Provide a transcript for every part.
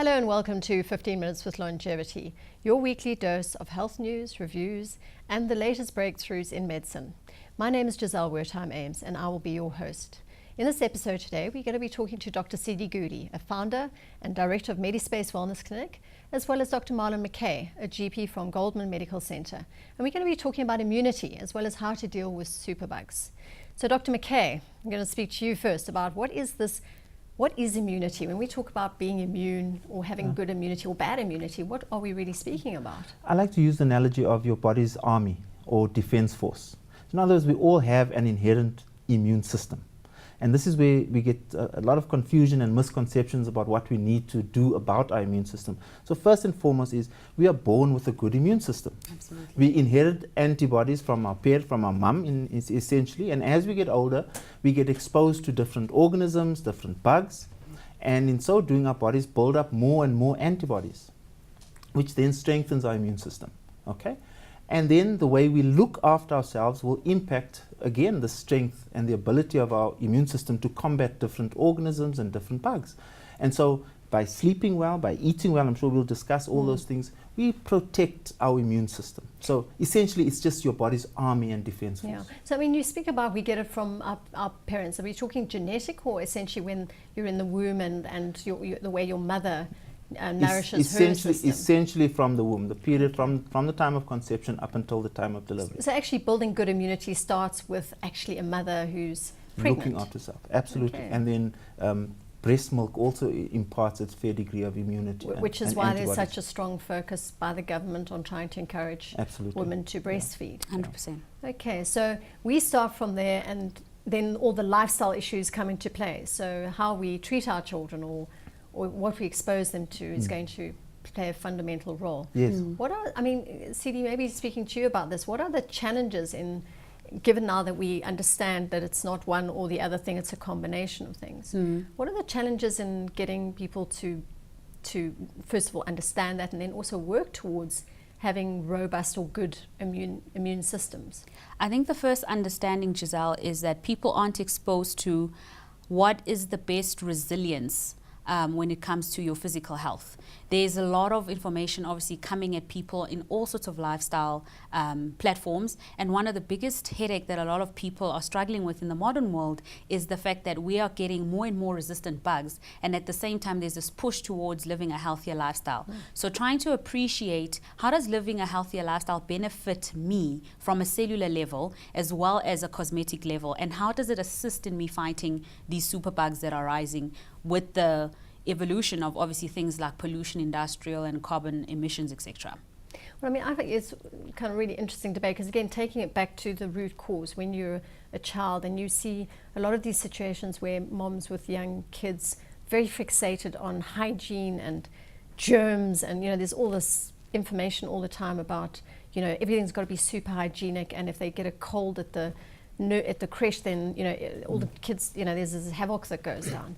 Hello and welcome to 15 Minutes with Longevity, your weekly dose of health news, reviews, and the latest breakthroughs in medicine. My name is Giselle Wertheim-Ames and I will be your host. In this episode today, we're going to be talking to Dr Tshidi Gule, a founder and director of Medispace Wellness Clinic, as well as Dr Marlin Mackay, a GP from Goldman Medical Centre. And we're going to be talking about immunity as well as how to deal with superbugs. So Dr Mackay, I'm going to speak to you first about what is immunity? When we talk about being immune or having good immunity or bad immunity, what are we really speaking about? I like to use the analogy of your body's army or defense force. In other words, we all have an inherent immune system. And this is where we get a lot of confusion and misconceptions about what we need to do about our immune system. So first and foremost is we are born with a good immune system. Absolutely. We inherit antibodies from our parent, from our mum essentially, and as we get older, we get exposed to different organisms, different bugs, and in so doing our bodies build up more and more antibodies, which then strengthens our immune system, okay? And then the way we look after ourselves will impact, again, the strength and the ability of our immune system to combat different organisms and different bugs. And so by sleeping well, by eating well, I'm sure we'll discuss all those things, we protect our immune system. So essentially it's just your body's army and defense force. Yeah. So I mean, you speak about we get it from our parents. Are we talking genetic or essentially when you're in the womb and the way your mother nourishes her system? Essentially from the womb, the period from the time of conception up until the time of delivery. So actually building good immunity starts with actually a mother who's pregnant. Looking after herself, absolutely. Okay. And then breast milk also imparts its fair degree of immunity. Which is and why antibodies. there's such a strong focus by the government on trying to encourage women to breastfeed. 100%. Okay, so we start from there and then all the lifestyle issues come into play. So how we treat our children or what we expose them to is going to play a fundamental role. Yes. Tshidi, maybe speaking to you about this, what are the challenges given now that we understand that it's not one or the other thing, it's a combination of things. What are the challenges in getting people to first of all understand that and then also work towards having robust or good immune systems? I think the first understanding, Giselle, is that people aren't exposed to what is the best resilience when it comes to your physical health. There's a lot of information obviously coming at people in all sorts of lifestyle platforms, and one of the biggest headache that a lot of people are struggling with in the modern world is the fact that we are getting more and more resistant bugs, and at the same time there's this push towards living a healthier lifestyle. So trying to appreciate how does living a healthier lifestyle benefit me from a cellular level as well as a cosmetic level, and how does it assist in me fighting these superbugs that are rising with the evolution of obviously things like pollution, industrial and carbon emissions, etc. Well, I mean, I think it's kind of really interesting debate because again, taking it back to the root cause, when you're a child and you see a lot of these situations where moms with young kids very fixated on hygiene and germs, and there's all this information all the time about everything's got to be super hygienic, and if they get a cold at the creche, then all the kids, there's this havoc that goes down.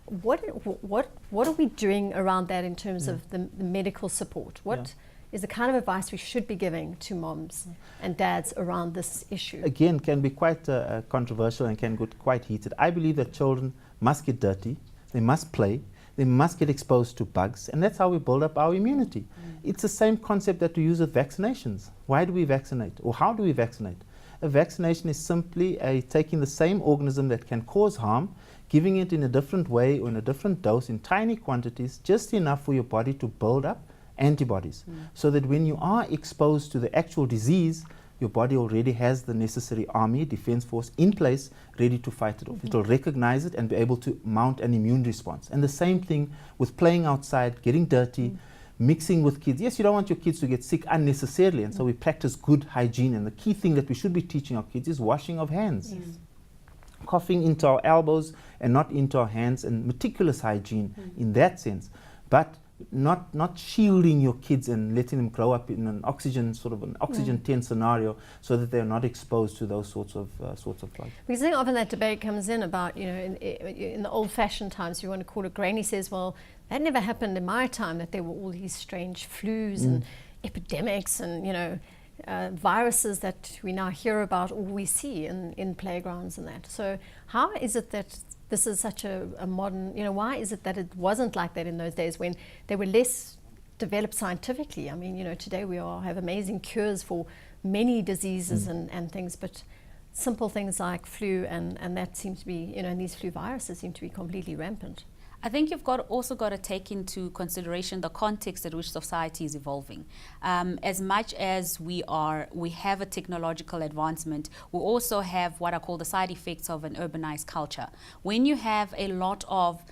What are we doing around that in terms of the medical support? What is the kind of advice we should be giving to moms and dads around this issue? Again, can be quite controversial and can get quite heated. I believe that children must get dirty, they must play, they must get exposed to bugs, and that's how we build up our immunity. It's the same concept that we use with vaccinations. Why do we vaccinate, or how do we vaccinate? A vaccination is simply taking the same organism that can cause harm, giving it in a different way or in a different dose in tiny quantities, just enough for your body to build up antibodies, so that when you are exposed to the actual disease, your body already has the necessary army, defense force in place, ready to fight it off. It will recognize it and be able to mount an immune response. And the same thing with playing outside, getting dirty, mixing with kids. Yes, you don't want your kids to get sick unnecessarily, and so we practice good hygiene, and the key thing that we should be teaching our kids is washing of hands. Coughing into our elbows and not into our hands, and meticulous hygiene in that sense, but not shielding your kids and letting them grow up in an oxygen tent scenario so that they're not exposed to those sorts of bugs. Because I think often that debate comes in about, in the old-fashioned times, you want to call it grain, he says, well, that never happened in my time, that there were all these strange flus and epidemics and, viruses that we now hear about or we see in playgrounds and that. So how is it that this is such a modern, why is it that it wasn't like that in those days when they were less developed scientifically? I mean, today we have amazing cures for many diseases and things, but simple things like flu and that seems to be, and these flu viruses seem to be completely rampant. I think you've also got to take into consideration the context at which society is evolving. As much as we have a technological advancement, we also have what I call the side effects of an urbanized culture. When you have a lot of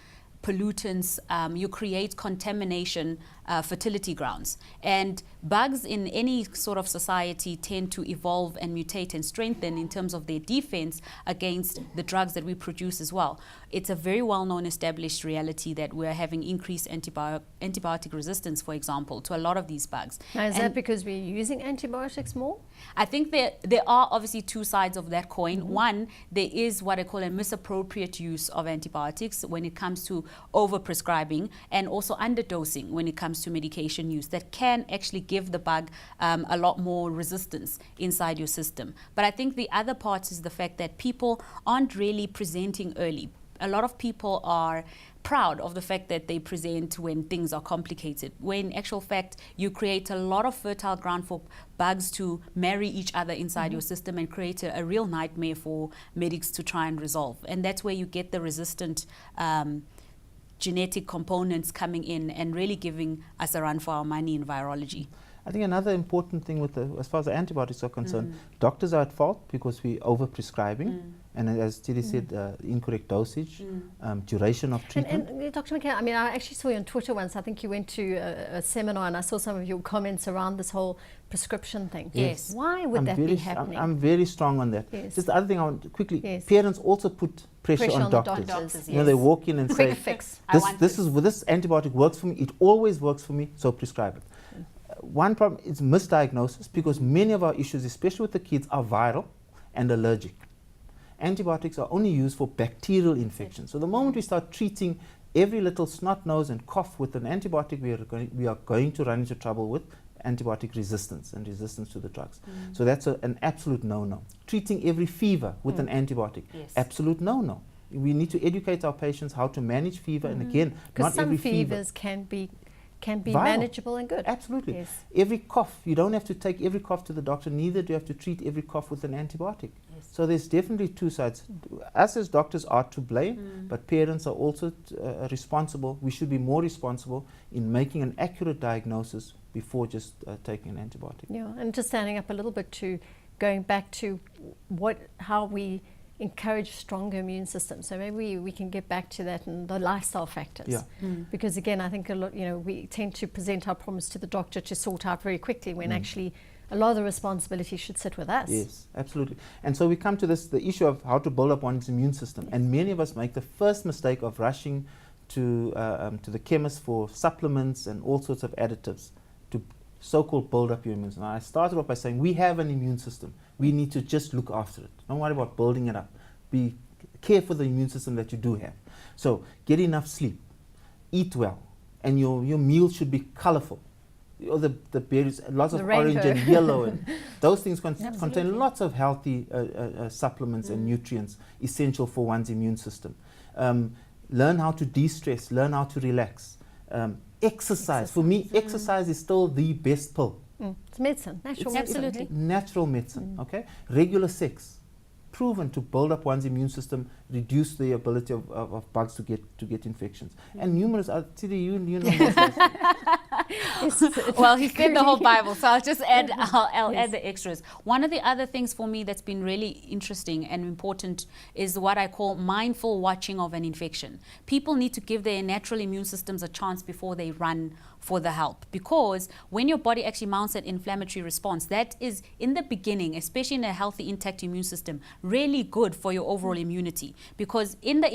pollutants, you create contamination, fertility grounds. And bugs in any sort of society tend to evolve and mutate and strengthen in terms of their defense against the drugs that we produce as well. It's a very well-known established reality that we're having increased antibiotic resistance, for example, to a lot of these bugs. Now, is that because we're using antibiotics more? I think there are obviously two sides of that coin. One, there is what I call a misappropriate use of antibiotics when it comes to overprescribing, and also underdosing when it comes to medication use that can actually give the bug a lot more resistance inside your system. But I think the other part is the fact that people aren't really presenting early. A lot of people are proud of the fact that they present when things are complicated, when in actual fact you create a lot of fertile ground for bugs to marry each other inside your system and create a real nightmare for medics to try and resolve. And that's where you get the resistant genetic components coming in and really giving us a run for our money in virology. I think another important thing as far as the antibiotics are concerned, doctors are at fault because we're over-prescribing, and as Tshidi said, incorrect dosage, duration of treatment. And Dr. Mackay, I mean, I actually saw you on Twitter once. I think you went to a seminar, and I saw some of your comments around this whole prescription thing. Yes. Why would that be happening? I'm very strong on that. Yes. Just the other thing I want to quickly, Yes. parents also put pressure on the doctors. doctors. You know, they walk in and Quick say, fix. this antibiotic works for me, it always works for me, so prescribe it. One problem is misdiagnosis, because many of our issues, especially with the kids, are viral and allergic. Antibiotics are only used for bacterial infections. So the moment we start treating every little snot, nose and cough with an antibiotic, we are going to run into trouble with antibiotic resistance and resistance to the drugs. So that's an absolute no-no. Treating every fever with an antibiotic, absolute no-no. We need to educate our patients how to manage fever, and again, not every fever. Because some fevers can be viral. Manageable and good. Absolutely. Yes. Every cough, you don't have to take every cough to the doctor, neither do you have to treat every cough with an antibiotic. Yes. So there's definitely two sides. Us as doctors are to blame, but parents are also responsible. We should be more responsible in making an accurate diagnosis before just taking an antibiotic. Yeah, and just standing up a little bit to going back to how we encourage stronger immune systems. So maybe we can get back to that and the lifestyle factors. Yeah. Because again, I think a lot, we tend to present our problems to the doctor to sort out very quickly, when actually a lot of the responsibility should sit with us. Yes, absolutely. And so we come to the issue of how to build up one's immune system. And many of us make the first mistake of rushing to the chemist for supplements and all sorts of additives to so-called build up your immune system. I started off by saying we have an immune system. We need to just look after it. Don't worry about building it up. Care for the immune system that you do have. So get enough sleep, eat well, and your meals should be colorful. The berries, lots of orange and yellow, and those things contain lots of healthy supplements and nutrients essential for one's immune system. Learn how to de-stress, learn how to relax. Exercise. For me, exercise is still the best pill. It's medicine, natural medicine. Absolutely. Natural medicine, okay? Regular sex, proven to build up one's immune system, reduce the ability of bugs to get infections. And numerous other, you know Well, he said the whole Bible, so I'll just add, I'll add the extras. One of the other things for me that's been really interesting and important is what I call mindful watching of an infection. People need to give their natural immune systems a chance before they run for the help, because when your body actually mounts an inflammatory response, that is in the beginning, especially in a healthy intact immune system, really good for your overall immunity, because in the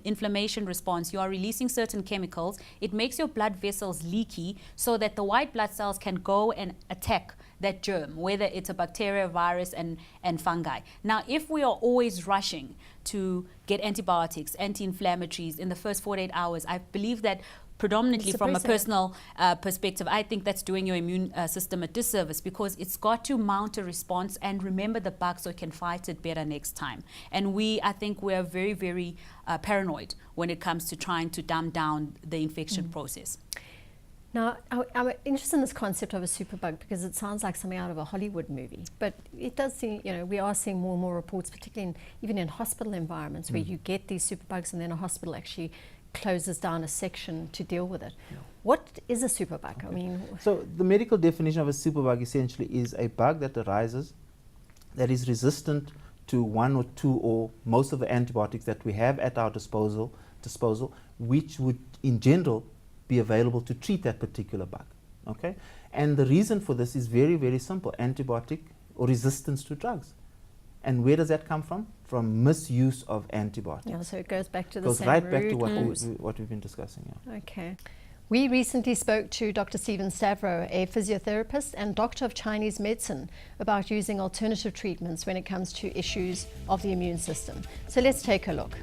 inflammation response you are releasing certain chemicals. It makes your blood vessels leaky so that the white blood cells can go and attack that germ, whether it's a bacteria, virus and fungi. Now if we are always rushing to get antibiotics, anti-inflammatories in the first 48 hours, I believe that predominantly from a Suppressing it. personal perspective, I think that's doing your immune system a disservice, because it's got to mount a response and remember the bug so it can fight it better next time. And I think we're very, very paranoid when it comes to trying to dumb down the infection process. Now, I'm interested in this concept of a superbug because it sounds like something out of a Hollywood movie, but it does seem, we are seeing more and more reports, particularly even in hospital environments, where you get these superbugs and then a hospital actually closes down a section to deal with it. Yeah. What is a superbug? Okay. I mean, so the medical definition of a superbug essentially is a bug that arises that is resistant to one or two or most of the antibiotics that we have at our disposal, which would in general be available to treat that particular bug. Okay? And the reason for this is very, very simple: antibiotic or resistance to drugs. And where does that come from? From misuse of antibiotics. Yeah, so it goes back to the goes same right back to root what we've been discussing. Yeah. Okay. We recently spoke to Dr Steven Stavrou, a physiotherapist and doctor of Chinese medicine, about using alternative treatments when it comes to issues of the immune system. So let's take a look.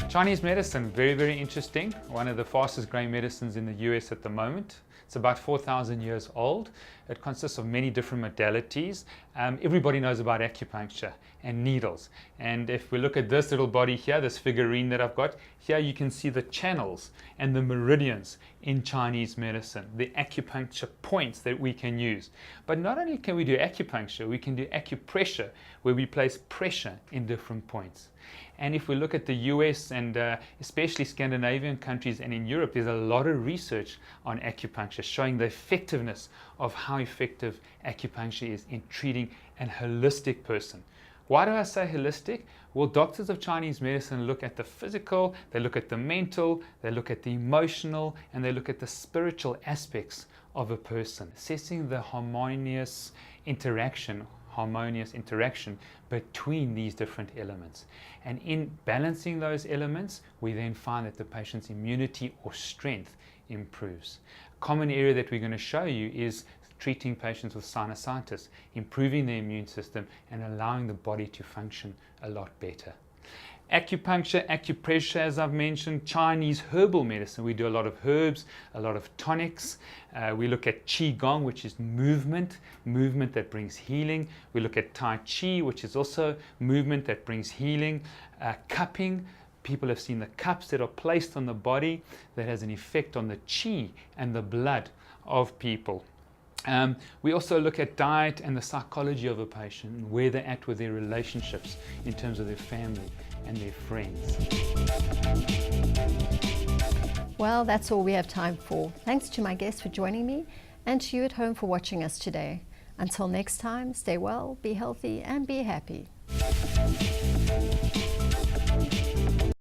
Chinese medicine, very, very interesting. One of the fastest growing medicines in the US at the moment. It's about 4,000 years old. It consists of many different modalities. Everybody knows about acupuncture and needles. And if we look at this little body here, this figurine that I've got, here you can see the channels and the meridians in Chinese medicine, the acupuncture points that we can use. But not only can we do acupuncture, we can do acupressure, where we place pressure in different points. And if we look at the US and especially Scandinavian countries and in Europe, there's a lot of research on acupuncture showing the effectiveness of how effective acupuncture is in treating an holistic person. Why do I say holistic? Well, doctors of Chinese medicine look at the physical, they look at the mental, they look at the emotional, and they look at the spiritual aspects of a person, assessing the harmonious interaction between these different elements. And in balancing those elements, we then find that the patient's immunity or strength improves. A common area that we're going to show you is treating patients with sinusitis, improving the immune system and allowing the body to function a lot better. Acupuncture, acupressure, as I've mentioned, Chinese herbal medicine. We do a lot of herbs, a lot of tonics. We look at Qigong, which is movement that brings healing. We look at Tai Chi, which is also movement that brings healing. Cupping. People have seen the cups that are placed on the body that has an effect on the Qi and the blood of people. We also look at diet and the psychology of a patient and where they're at with their relationships in terms of their family and their friends. Well, that's all we have time for. Thanks to my guests for joining me and to you at home for watching us today. Until next time, stay well, be healthy and be happy.